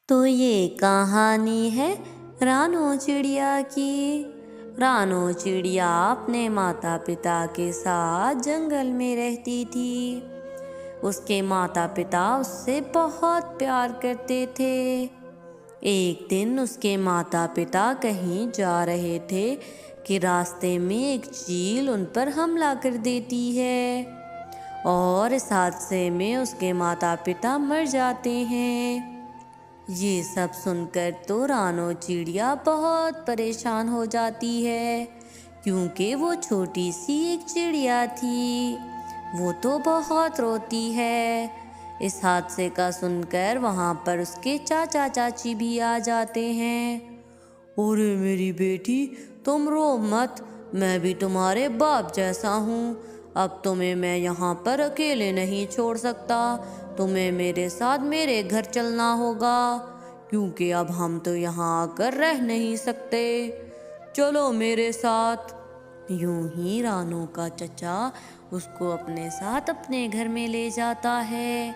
तो ये कहानी है रानो चिड़िया की। रानो चिड़िया अपने माता पिता के साथ जंगल में रहती थी। उसके माता पिता उससे बहुत प्यार करते थे। एक दिन उसके माता पिता कहीं जा रहे थे कि रास्ते में एक चील उन पर हमला कर देती है और इस हादसे में उसके माता पिता मर जाते हैं। ये सब सुनकर तो रानो चिड़िया बहुत परेशान हो जाती है, क्योंकि वो छोटी सी एक चिड़िया थी। वो तो बहुत रोती है। इस हादसे का सुनकर वहाँ पर उसके चाचा चाची भी आ जाते हैं। अरे मेरी बेटी, तुम रो मत, मैं भी तुम्हारे बाप जैसा हूँ। अब तुम्हें मैं यहाँ पर अकेले नहीं छोड़ सकता। तुम्हें मेरे साथ मेरे घर चलना होगा, क्योंकि अब हम तो यहाँ आकर रह नहीं सकते। चलो मेरे साथ। यूं ही रानो का चचा उसको अपने साथ अपने घर में ले जाता है।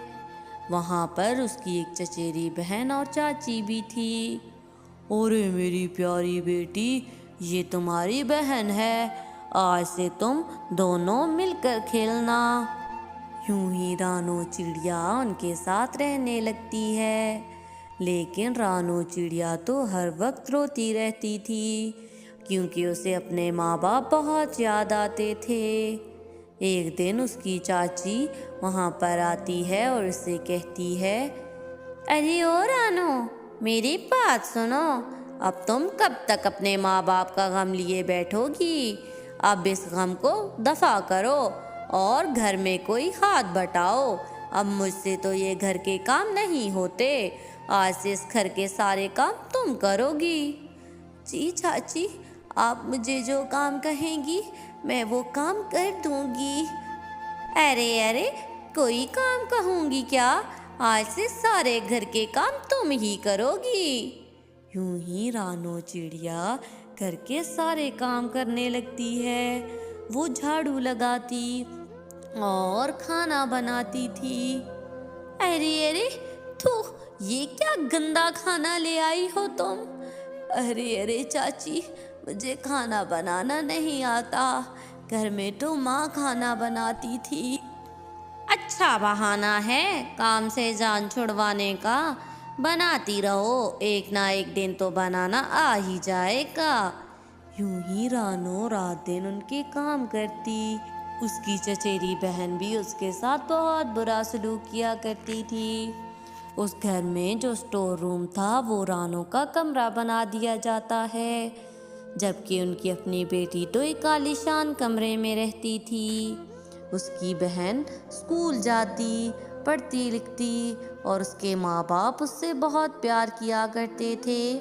वहाँ पर उसकी एक चचेरी बहन और चाची भी थी। अरे मेरी प्यारी बेटी, ये तुम्हारी बहन है। आज से तुम दोनों मिलकर खेलना। यूं ही रानो चिड़िया उनके साथ रहने लगती है। लेकिन रानो चिड़िया तो हर वक्त रोती रहती थी, क्योंकि उसे अपने माँ बाप बहुत याद आते थे। एक दिन उसकी चाची वहाँ पर आती है और उससे कहती है, अरे ओ रानो, मेरी बात सुनो। अब तुम कब तक अपने माँ बाप का गम लिए बैठोगी? अब इस गम को दफा करो और घर में कोई हाथ बटाओ। अब मुझसे तो ये घर के काम नहीं होते। आज से इस घर के सारे काम तुम करोगी। जी चाची, आप मुझे जो काम कहेंगी मैं वो काम कर दूंगी। अरे अरे, कोई काम कहूंगी क्या? आज से सारे घर के काम तुम ही करोगी। यूं ही रानो चिड़िया घर के सारे काम करने लगती है। वो झाड़ू लगाती और खाना बनाती थी। अरे अरे, तो ये क्या गंदा खाना ले आई हो तुम? अरे अरे चाची, मुझे खाना बनाना नहीं आता। घर में तो माँ खाना बनाती थी। अच्छा बहाना है काम से जान छुड़वाने का। बनाती रहो, एक ना एक दिन तो बनाना आ ही जाएगा। यूं ही रानो रात दिन उनके काम करती। उसकी चचेरी बहन भी उसके साथ बहुत बुरा सलूक किया करती थी। उस घर में जो स्टोर रूम था वो रानो का कमरा बना दिया जाता है, जबकि उनकी अपनी बेटी तो एक आलीशान कमरे में रहती थी। उसकी बहन स्कूल जाती, पढ़ती लिखती और उसके माँ बाप उससे बहुत प्यार किया करते थे।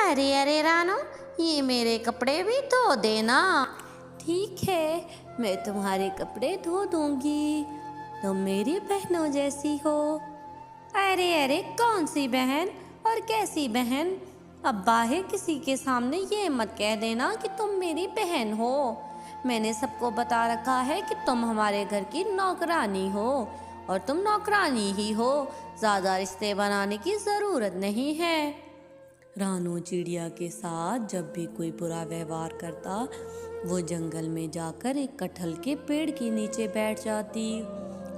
अरे अरे रानो, ये मेरे कपड़े भी धो देना। ठीक है, मैं तुम्हारे कपड़े धो दूंगी। तुम मेरी बहनों जैसी हो। अरे अरे, कौन सी बहन और कैसी बहन? अब बाहर किसी के सामने ये मत कह देना कि तुम मेरी बहन हो। मैंने सबको बता रखा है कि तुम हमारे घर की नौकरानी हो, और तुम नौकरानी ही हो। ज़्यादा रिश्ते बनाने की ज़रूरत नहीं है। रानो चिड़िया के साथ जब भी कोई बुरा व्यवहार करता, वो जंगल में जाकर एक कटहल के पेड़ के नीचे बैठ जाती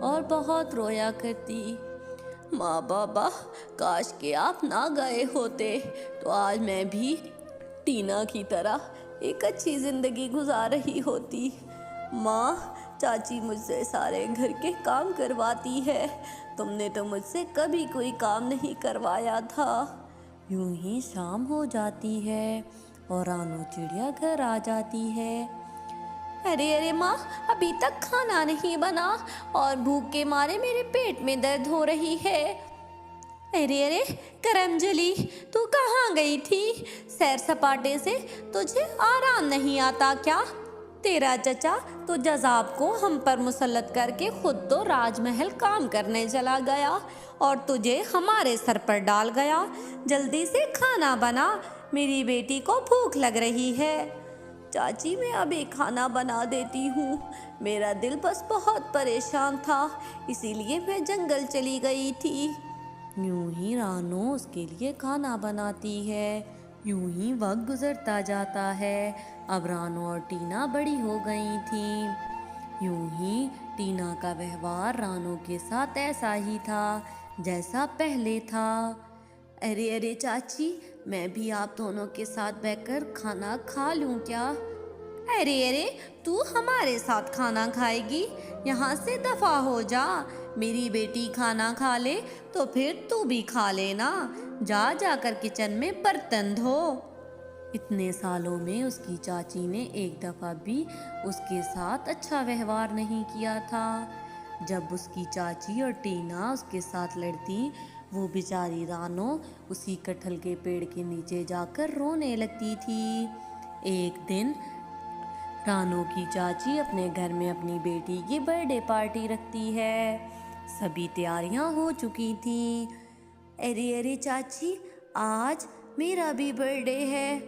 और बहुत रोया करती। माँ बाबा, काश के आप ना गए होते तो आज मैं भी टीना की तरह एक अच्छी जिंदगी गुजार रही होती। माँ, चाची मुझसे सारे घर के काम करवाती है। तुमने तो मुझसे कभी कोई काम नहीं करवाया था। यूं ही शाम हो जाती है और रानो चिड़िया घर आ जाती है। अरे अरे माँ, अभी तक खाना नहीं बना और भूख के मारे मेरे पेट में दर्द हो रही है। अरे अरे करमजली, तू कहाँ गई थी? सैर सपाटे से तुझे आराम नहीं आता क्या? तेरा चचा तो जज़ाब को हम पर मुसल्लत करके खुद तो राजमहल काम करने चला गया और तुझे हमारे सर पर डाल गया। जल्दी से खाना बना, मेरी बेटी को भूख लग रही है। चाची, मैं अभी खाना बना देती हूँ। मेरा दिल बस बहुत परेशान था, इसीलिए मैं जंगल चली गई थी। यूं ही रानो उसके लिए खाना बनाती है। यूं ही वक्त गुजरता जाता है। अब रानो और टीना बड़ी हो गई थीं। यूं ही टीना का व्यवहार रानो के साथ ऐसा ही था जैसा पहले था। अरे अरे चाची, मैं भी आप दोनों के साथ बैठकर खाना खा लूं क्या? अरे अरे, तू हमारे साथ खाना खाएगी? यहाँ से दफा हो जा। मेरी बेटी खाना खा ले तो फिर तू भी खा लेना। जा जाकर किचन में बर्तन धो। इतने सालों में उसकी चाची ने एक दफा भी उसके साथ अच्छा व्यवहार नहीं किया था। जब उसकी चाची और टीना उसके साथ लड़ती, वो बेचारी रानो उसी कटहल के पेड़ के नीचे जाकर रोने लगती थी। एक दिन रानो की चाची अपने घर में अपनी बेटी की बर्थडे पार्टी रखती है। सभी तैयारियां हो चुकी थीं। अरे अरे चाची, आज मेरा भी बर्थडे है।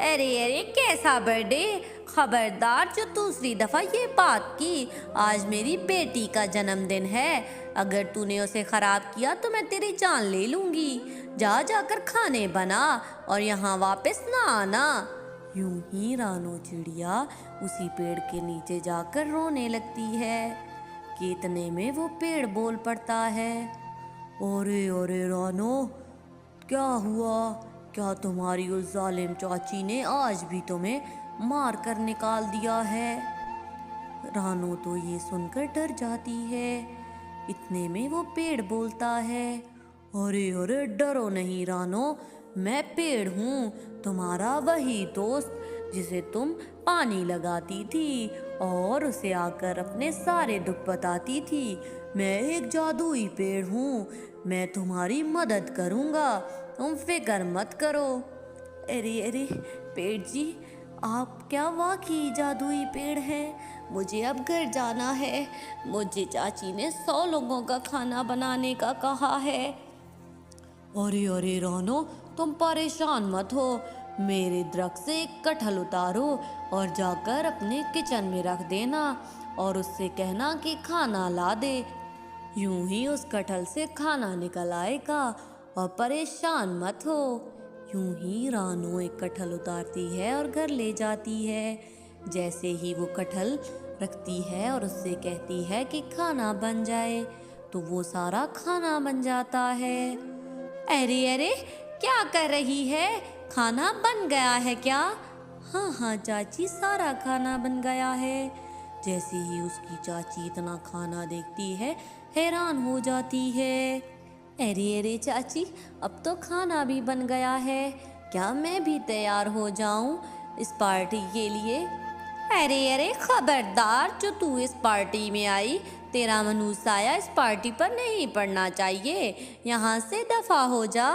अरे अरे, कैसा बर्थडे? खबरदार जो दूसरी दफा ये बात की। आज मेरी बेटी का जन्मदिन है। अगर तूने उसे खराब किया तो मैं तेरी जान ले लूंगी। जा जाकर खाने बना और यहाँ वापस ना आना। यूं ही रानो चिड़िया उसी पेड़ के नीचे जाकर रोने लगती है कि इतने में वो पेड़ बोल पड़ता है। अरे अरे रानो, क्या हुआ? क्या तुम्हारी उस जालिम चाची ने आज भी तुम्हें मार कर निकाल दिया है? रानो तो ये सुनकर डर जाती है। इतने में वो पेड़ बोलता है, अरे अरे डरो नहीं रानो, मैं पेड़ हूँ, तुम्हारा वही दोस्त जिसे तुम पानी लगाती थी और उसे आकर अपने सारे दुख बताती थी। मैं एक जादुई पेड़ हूँ, मैं तुम्हारी मदद करूँगा, तुम फिक्र मत करो। अरे अरे पेड़ जी, आप क्या वाकई जादुई पेड़ हैं? मुझे अब घर जाना है। मुझे चाची ने 100 लोगों का खाना बनाने का कहा है। अरे अरे रानो, तुम परेशान मत हो। मेरे दरख्त से एक कटहल उतारो और जाकर अपने किचन में रख देना और उससे कहना कि खाना ला दे। यूं ही उस कटहल से खाना निकल आएगा और परेशान मत हो। यूं ही रानो एक कटहल उतारती है और घर ले जाती है। जैसे ही वो कटहल रखती है और उससे कहती है कि खाना बन जाए, तो वो सारा खाना बन जाता है। अरे अरे, क्या कर रही है? खाना बन गया है क्या? हाँ हाँ चाची, सारा खाना बन गया है। जैसे ही उसकी चाची इतना खाना देखती है, हैरान हो जाती है। अरे अरे चाची, अब तो खाना भी बन गया है। क्या मैं भी तैयार हो जाऊं इस पार्टी के लिए? अरे अरे खबरदार, जो तू इस पार्टी में आई, तेरा मनूस साया इस पार्टी पर नहीं पड़ना चाहिए। यहाँ से दफा हो जा।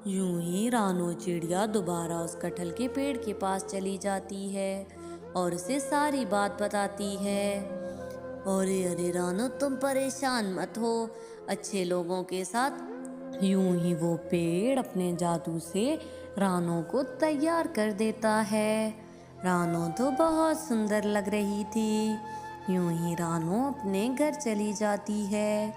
यूं ही रानो चिड़िया दोबारा उस कटहल के पेड़ के पास चली जाती है और उसे सारी बात बताती है। अरे अरे रानो, तुम परेशान मत हो, अच्छे लोगों के साथ। यूं ही वो पेड़ अपने जादू से रानो को तैयार कर देता है। रानो तो बहुत सुंदर लग रही थी। यूं ही रानो अपने घर चली जाती है।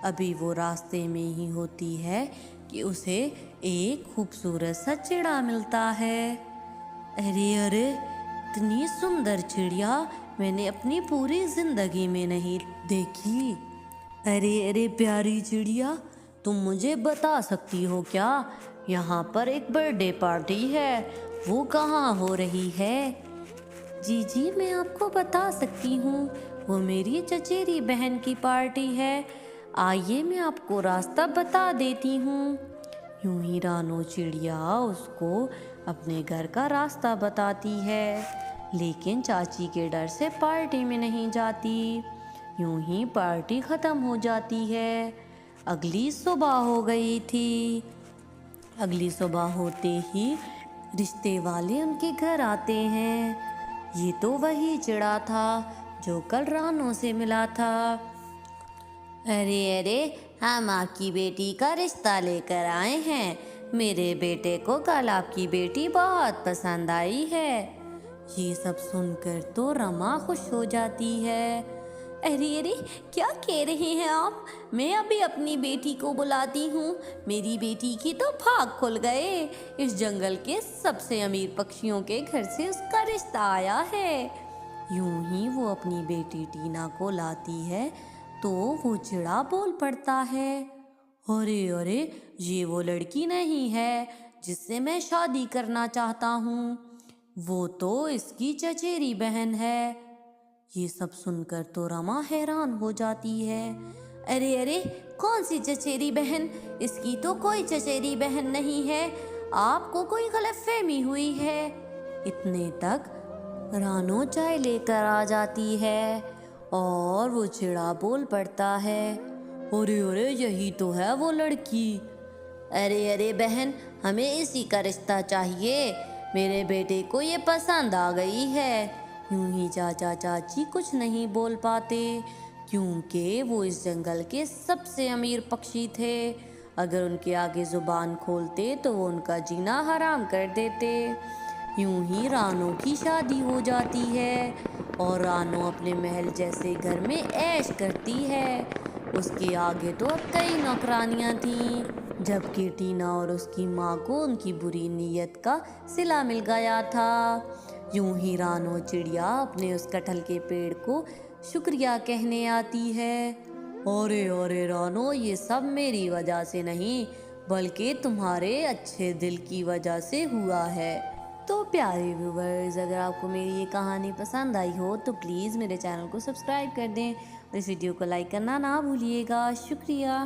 अभी वो रास्ते में ही होती है कि उसे एक खूबसूरत सा चिड़ा मिलता है। अरे अरे, इतनी सुंदर चिड़िया मैंने अपनी पूरी जिंदगी में नहीं देखी। अरे अरे प्यारी चिड़िया, तुम मुझे बता सकती हो क्या, यहाँ पर एक बर्थडे पार्टी है, वो कहाँ हो रही है? जी जी, मैं आपको बता सकती हूँ, वो मेरी चचेरी बहन की पार्टी है। आइए मैं आपको रास्ता बता देती हूँ। यूं ही रानो चिड़िया उसको अपने घर का रास्ता बताती है, लेकिन चाची के डर से पार्टी में नहीं जाती। यूं ही पार्टी ख़त्म हो जाती है। अगली सुबह हो गई थी। अगली सुबह होते ही रिश्ते वाले उनके घर आते हैं। ये तो वही चिड़ा था जो कल रानो से मिला था। अरे अरे, हम आपकी बेटी का रिश्ता लेकर आए हैं। मेरे बेटे को कल आपकी बेटी बहुत पसंद आई है। ये सब सुनकर तो रमा खुश हो जाती है। अरे अरे, क्या कह रहे हैं आप? मैं अभी अपनी बेटी को बुलाती हूँ। मेरी बेटी की तो भाग खुल गए। इस जंगल के सबसे अमीर पक्षियों के घर से उसका रिश्ता आया है। यूं ही वो अपनी बेटी टीना को लाती है तो वो चिड़ा बोल पड़ता है, अरे अरे, ये वो लड़की नहीं है जिससे मैं शादी करना चाहता हूँ। वो तो इसकी चचेरी बहन है। ये सब सुनकर तो रमा हैरान हो जाती है। अरे अरे, कौन सी चचेरी बहन? इसकी तो कोई चचेरी बहन नहीं है। आपको कोई गलतफहमी हुई है। इतने तक रानो चाय लेकर आ जाती है और वो चिड़ा बोल पड़ता है, अरे अरे, यही तो है वो लड़की। अरे अरे बहन, हमें इसी का रिश्ता चाहिए। मेरे बेटे को ये पसंद आ गई है। यूं ही चाचा चाची कुछ नहीं बोल पाते क्योंकि वो इस जंगल के सबसे अमीर पक्षी थे। अगर उनके आगे जुबान खोलते तो वो उनका जीना हराम कर देते। यूं ही रानो की शादी हो जाती है और रानो अपने महल जैसे घर में ऐश करती है। उसके आगे तो अब कई नौकरानियां थीं, जबकि टीना और उसकी माँ को उनकी बुरी नीयत का सिला मिल गया था। यूं ही रानो चिड़िया अपने उस कटहल के पेड़ को शुक्रिया कहने आती है, अरे अरे रानो, ये सब मेरी वजह से नहीं बल्कि तुम्हारे अच्छे दिल की वजह से हुआ है। तो प्यारे व्यूवर्स, अगर आपको मेरी ये कहानी पसंद आई हो तो प्लीज़ मेरे चैनल को सब्सक्राइब कर दें और इस वीडियो को लाइक करना ना भूलिएगा। शुक्रिया।